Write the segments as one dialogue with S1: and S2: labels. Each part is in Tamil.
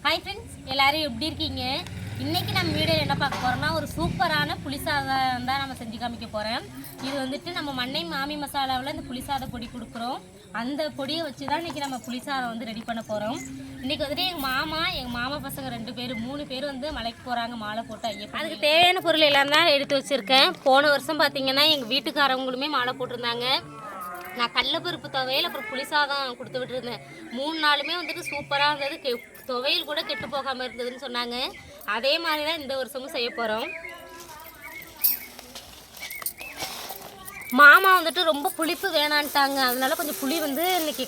S1: ஹாய் ஃப்ரெண்ட்ஸ், எல்லோரும் எப்படி இருக்கீங்க? இன்றைக்கி நம்ம வீடியோவில் என்ன பார்க்க போகிறோம்னா ஒரு சூப்பரான புளிசாதம் தான் நம்ம செஞ்சு காமிக்க போகிறேன். இது வந்துட்டு நம்ம மண்ணை மாமி மசாலாவில் இந்த புளிசாத பொடி கொடுக்குறோம். அந்த பொடியை வச்சு தான் இன்றைக்கி நம்ம புளிசாதம் வந்து ரெடி பண்ண போகிறோம். இன்றைக்கி வந்துட்டு எங்கள் மாமா பசங்க 3 பேர் வந்து மலைக்கு போகிறாங்க மாலை போட்டு ஐயப்பன். அதுக்கு தேவையான பொருள் எல்லாம் தான் எடுத்து வச்சுருக்கேன். போன வருஷம் பார்த்திங்கன்னா எங்கள் வீட்டுக்காரவங்களுமே மாலை போட்டிருந்தாங்க. நான் கடலப்பருப்பு துவையல் அப்புறம் புளிசாதம் கொடுத்து விட்டுருந்தேன். 3 நாளுமே வந்துட்டு சூப்பராக இருந்தது. துவையல் கூட கெட்டு போகாமல் இருந்ததுன்னு சொன்னாங்க. அதே மாதிரி தான் இந்த வருஷமும் செய்ய போகிறோம். மாமா வந்துட்டு ரொம்ப புளிப்பு வேணான்ட்டாங்க. அதனால கொஞ்சம் புளி வந்து இன்றைக்கி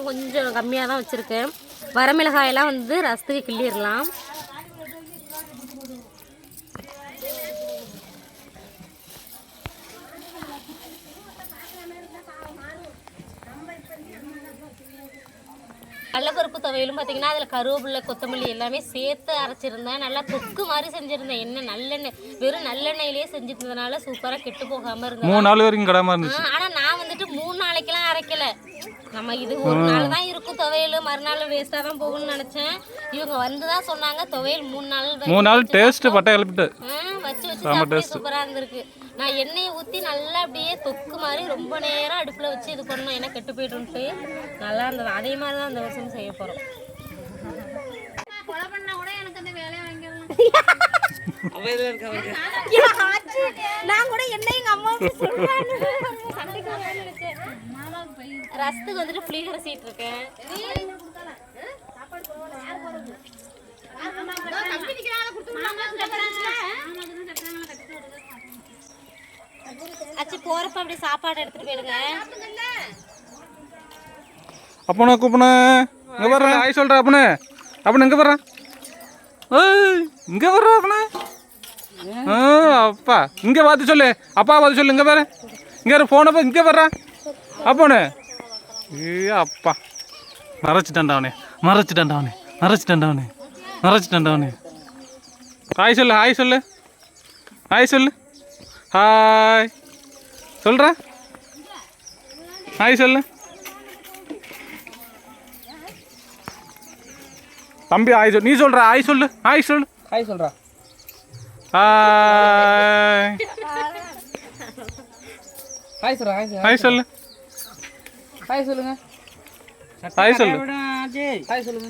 S1: கொஞ்சம் கம்மியாக தான் வச்சுருக்கேன். வரமிளகாயெல்லாம் வந்து ரசத்துக்கு கிள்ளிடலாம். கடலப்பருப்பு துவையலும் பார்த்தீங்கன்னா அதில் கருவேப்பிலை கொத்தமல்லி எல்லாமே சேர்த்து அரைச்சிருந்தேன். நல்லா தொக்கு மாதிரி செஞ்சுருந்தேன். எண்ணெய் நல்லெண்ணெய், வெறும் நல்லெண்ணெயிலே செஞ்சுருந்ததுனால சூப்பராக கெட்டு போகாமல் இருந்தேன்.
S2: 3 நாள் வரைக்கும் கிடாம இருந்துச்சு.
S1: ஆனால் நான் வந்துட்டு 3 நாளைக்கெல்லாம் அரைக்கலை. நம்ம இது ஒரு நாள் தான் இருக்கும் துவையல், மறுநாள் வேஸ்ட்டாக தான் போகணும்னு நினச்சேன். இவங்க வந்து தான் சொன்னாங்க துவையல் 3
S2: நாள் டேஸ்ட்டு பட்டை கிளப்பிட்டு
S1: வச்சு சூப்பராக இருந்திருக்கு. நான் எண்ணெயை ஊற்றி நல்லா அப்படியே தொக்கு மாதிரி ரொம்ப நேரம் அடுப்பில் வச்சு இது பண்ணணும், ஏன்னா கெட்டு போய்ட்டுன்ட்டு நல்லா இருந்தது. அதே மாதிரி தான் அந்த வருஷம் செய்ய போகிறோம். நான் கூட என்ன எங்க அம்மா ரசத்துக்கு வந்துட்டு புளிகரை சீட்டு இருக்கேன். அச்சு போறப்ப அப்படி சாப்பாடு எடுத்துட்டு போயிடுங்க.
S2: அப்பனா கூப்பன இங்க வர்ற ஆய் சொல்ற அப்பனே இங்க வர்ற இங்க வர்ற அப்பனே அப்பா இங்க பார்த்து சொல்லு, அப்பா பார்த்து சொல்லு. இங்க பாரு, இங்க போனப்ப இங்க வர்ற அப்பனே. அப்பா மறைச்சிட்டான்டாவனே ஹாய் சொல்லு, ஹாய் சொல்லு, ஹாய் சொல்லு, ஹாய் சொல்ற, ஹாய் சொல்லு தம்பி. ஹாய் சொல்லு, நீ சொல்ற ஹாய் சொல்லு, ஹாய் சொல்லு,
S3: ஹாய் சொல்றா,
S2: ஹாய்
S3: ஹாய் சொல்றா,
S2: ஹாய் சொல்லு,
S3: ஹாய் சொல்லுங்க,
S2: ஹாய் சொல்லு,
S3: ஹாய் சொல்லுங்க.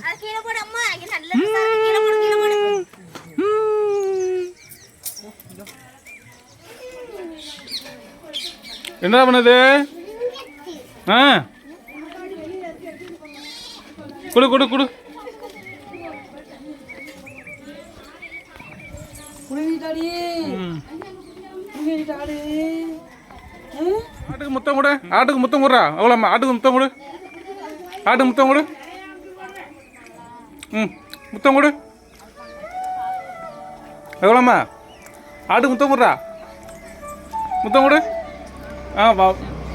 S2: என்னடா பண்ணுது? குடு குடு குடு. ஆட்டுக்கு முத்தம் கொடு, ஆட்டுக்கு முத்தம் கொடுறா. அவ்வளோம்மா, ஆட்டுக்கு முத்தம் கொடு, ஆட்டுக்கு முத்தம் கொடு. முத்தம் கொடு. எவ்வளோம்மா, ஆட்டுக்கு முத்தம் கொடுறா, முத்தம் கொடு.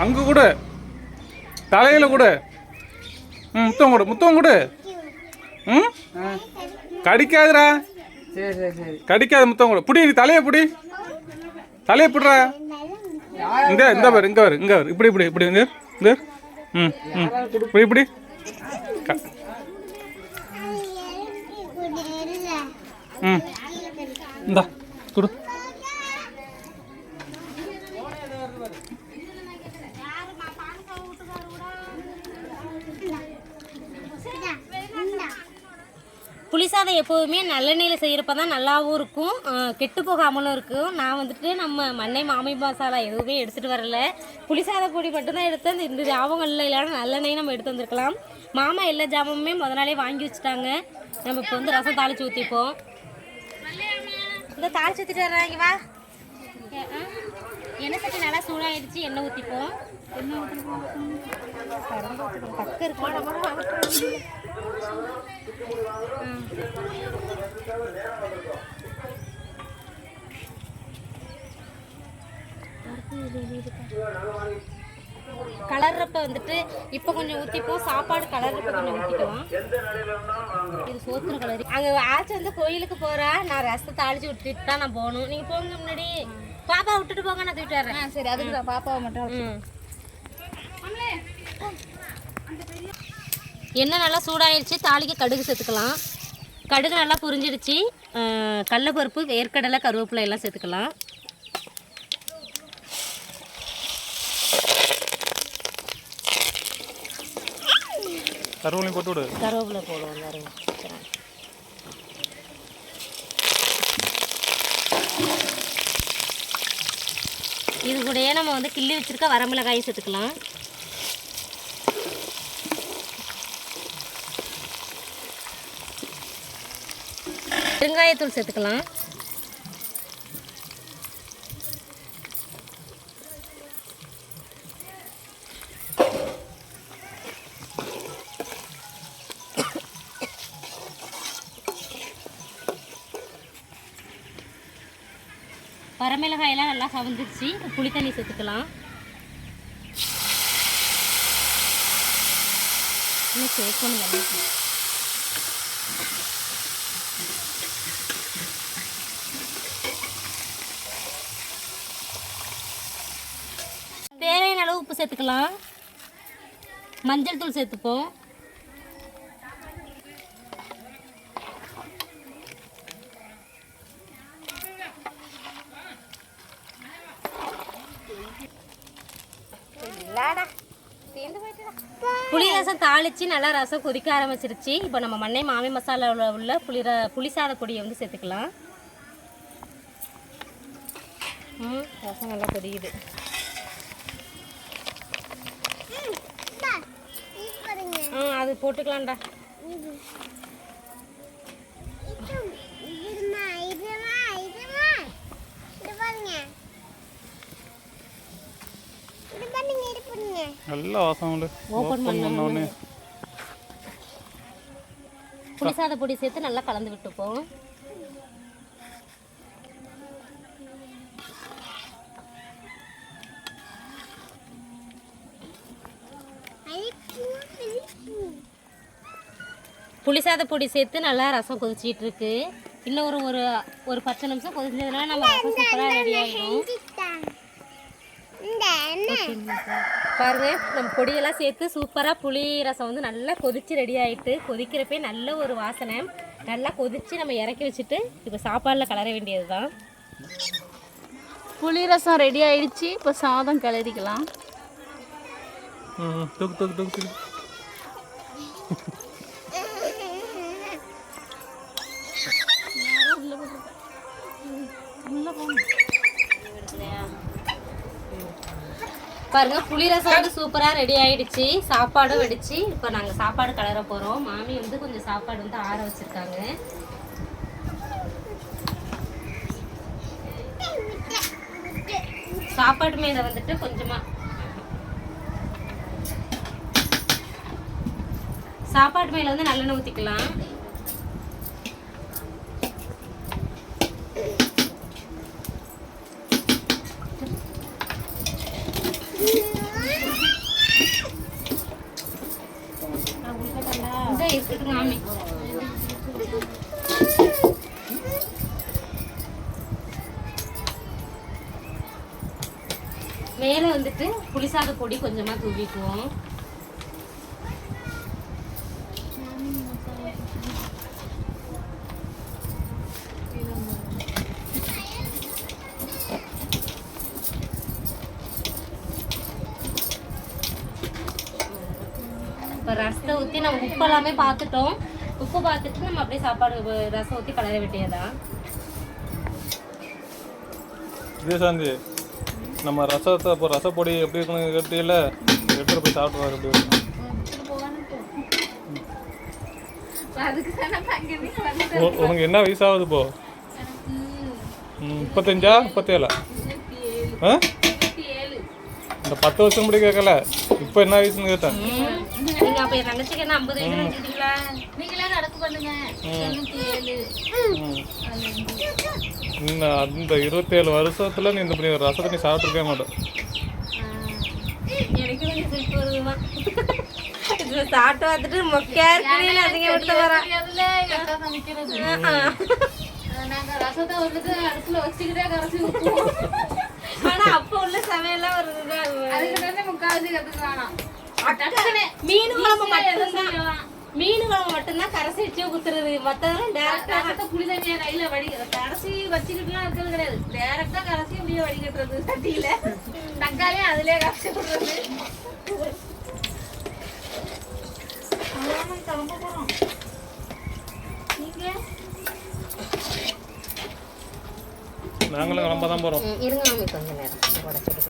S2: அங்கே கொடு, தலையில் கொடு. முத்தம் கொடு, முத்தம் கொடு. கடிக்காதுடா,
S3: சரி சரி சரி,
S2: கடிக்காது. முத்தம் கொடு. புடி, தலையை புடி, தலையை பிடுறா. இந்த பாரு, இங்கே வரு, இங்கே வரு. இப்படி இப்படி இப்படி இங்கே இங்கே. இப்படி இப்படி. இந்தா கொடு.
S1: புளிசாதம் எப்போதுமே நல்லெண்ணெயில் செய்கிறப்ப தான் நல்லாவும் இருக்கும், கெட்டு போகாமலும் இருக்கும். நான் வந்துட்டு நம்ம மண்ணை மாமி மசாலா எதுவுமே எடுத்துகிட்டு வரல, புளிசாத பொடி மட்டும்தான் எடுத்து இந்த ஜாபங்கள் இல்லைன்னா நல்லெண்ணெய் நம்ம எடுத்து வந்திருக்கலாம். மாமா எல்லா ஜாபமுமே நாளே வாங்கி வச்சுட்டாங்க. நம்ம இப்போ வந்து ரசம் தாளித்து ஊற்றிப்போம். இந்த தாளித்து ஊற்றிட்டு வர்றாங்க வா. எண்ணெய் சட்டி நல்லா சூடாகிடுச்சு, எண்ணெய் ஊற்றிப்போம். எண்ணெய் ஊற்றிப்போம், பக்கம் இருக்கு. கலர்றப்ப வந்துட்டு இப்போ கொஞ்சம் ஊற்றிப்போம். சாப்பாடு கலர்றப்ப கொஞ்சம் ஊற்றிக்கலாம். இது சோத்துற கலர். அங்கே ஆச்சு வந்து கோயிலுக்கு போகிறா. நான் ரசத்தை தாளித்து விட்டுட்டு தான் நான் போகணும். நீங்கள் போங்க முன்னாடி. பாப்பா விட்டுட்டு போங்க, நான் தூக்கிட்டு வரேன். சரி, அதுக்கு தான் பாப்பாவை மட்டும். எண்ணெய் நல்லா சூடாயிருச்சு. தாளிக்கு கடுகு சேர்த்துக்கலாம். கடுகு நல்லா புரிஞ்சிடுச்சு. கடலைப்பருப்பு, வேர்க்கடலை, கருவேப்பிலை எல்லாம் சேர்த்துக்கலாம்.
S2: கருவேப்பிலை போட்டு விடு.
S1: கருவேப்பிலை போடுவோம். இது கூடயே நம்ம வந்து கிள்ளி வச்சிருக்க வரமிளகாயும் சேர்த்துக்கலாம். பெருங்காயத்தூள் சேர்த்துக்கலாம். வரமிளகாயெல்லாம் நல்லா கவர்ந்துருச்சு. புளி தண்ணி சேர்த்துக்கலாம். இன்னும் சேர்க்கணும். தேவையான அளவு உப்பு சேர்த்துக்கலாம். மஞ்சள் தூள் சேர்த்துப்போம். புளி ரசம் தாளித்து நல்லா ரசம் கொதிக்க ஆரம்பிச்சிருச்சு. இப்போ நம்ம மண்ணை மாமி மசாலாவில் உள்ள புளிசாத பொடியை வந்து சேர்த்துக்கலாம். ரசம் நல்லா கொதிக்குது. அது போட்டுக்கலாம்டா.
S2: நல்லா வாசம் உண்டு.
S1: ஓப்பன் பண்ணோன்னே புளிசாத பொடி சேர்த்து நல்லா கலந்து விட்டுப்போம். புளிசாத பொடி சேர்த்து நல்லா ரசம் கொதிச்சிட்டு இருக்கு. இன்னும் ஒரு 10 நிமிஷம் கொதிச்சதுனால நம்ம ரசம் சூப்பராக ரெடி ஆகிடும். பாருங்க, நம்ம பொடியெல்லாம் சேர்த்து சூப்பராக புளி ரசம் வந்து நல்லா கொதிச்சு ரெடி ஆகிட்டு, கொதிக்கிறப்பே நல்ல ஒரு வாசனை. நல்லா கொதிச்சு நம்ம இறக்கி வச்சுட்டு இப்போ சாப்பாடில் கலர வேண்டியது தான்.
S4: புளி ரசம் ரெடி ஆயிடுச்சு. இப்போ சாதம் கிளறிக்கலாம்.
S1: பாருங்க, புளி ரசம் வந்து சூப்பராக ரெடி ஆயிடுச்சு. சாப்பாடும் வெடிச்சு இப்போ நாங்கள் சாப்பாடு கலர போகிறோம். மாமி வந்து கொஞ்சம் சாப்பாடு வந்து ஆற வச்சுருக்காங்க. சாப்பாடு மேலே வந்துட்டு கொஞ்சமாக சாப்பாடு மேலே வந்து நல்லெண்ணெய் ஊற்றிக்கலாம். மேலே வந்துட்டு புளிசாத பொடி கொஞ்சமாக தூவிக்குவோம். இப்போ ரசத்தை ஊற்றி நம்ம உப்பு எல்லாமே பார்த்துட்டோம். உப்பு பார்த்துட்டு நம்ம அப்படியே சாப்பாடு ரசம் ஊற்றி கலர வேண்டியதான்.
S2: சாந்தி, நம்ம ரசத்தை இப்போ ரசப்பொடி எப்படி இருக்குன்னு கேட்டீங்கல்ல, எடுத்துகிட்டு போய் சாப்பிட்டு எப்படி இருக்கும். உனக்கு என்ன வயசாகுது இப்போ? 35 37? ஆ, இந்த 10 வருஷம் முடி கேட்கல, இப்போ என்ன வயசுன்னு கேட்டேன்.
S1: நீங்க அப்ப என் தங்கச்சிக்கு என்ன 50 வயசுல நினைச்சிட்டீங்களா? நீங்களே நடக்கு பண்ணுங்க. 97.
S2: அந்த 27 வருஷத்துல நீ இந்த ரசத்தை நீ சாப்பிட்டுருக்கவே மாட்டேன்.
S1: எனக்கு கொஞ்சம் சிரிப்பு வருதுமா. இது சாப்பிட்டு பார்த்துட்டு மொக்கையா இருக்குன்னு அதுங்க விட்டு வரேன்.
S4: நாங்க ரசத்தை வந்துட்டு அடுப்புல வச்சுக்கிட்டே கரைச்சி ஊற்றுவோம்.
S1: ஆனா அப்ப உள்ள சமையல்லாம் வருது.
S4: அதுக்கு முக்காவாசி கத்துக்கலாம்.
S1: மீன் குழம்பு மட்டும்தான். மீன் குழம்பு மட்டும்தான் கரைச்சி வச்சு ஊத்துறது, மற்றதெல்லாம் டேரக்டா
S4: ரசத்தை புளி தண்ணியா கையில கரைச்சி வச்சுக்கிட்டுலாம் இருக்கிறது கிடையாது. டேரக்டா கரைச்சி அப்படியே வடிகட்டுறது சட்டியில. தக்காளியும் அதுலயே கரைச்சி விடுறது. கிளம்ப போறோம். நீங்க
S2: நாங்களும் கிளம்ப தான் போகிறோம்.
S1: இருங்க மாமி கொஞ்ச நேரம்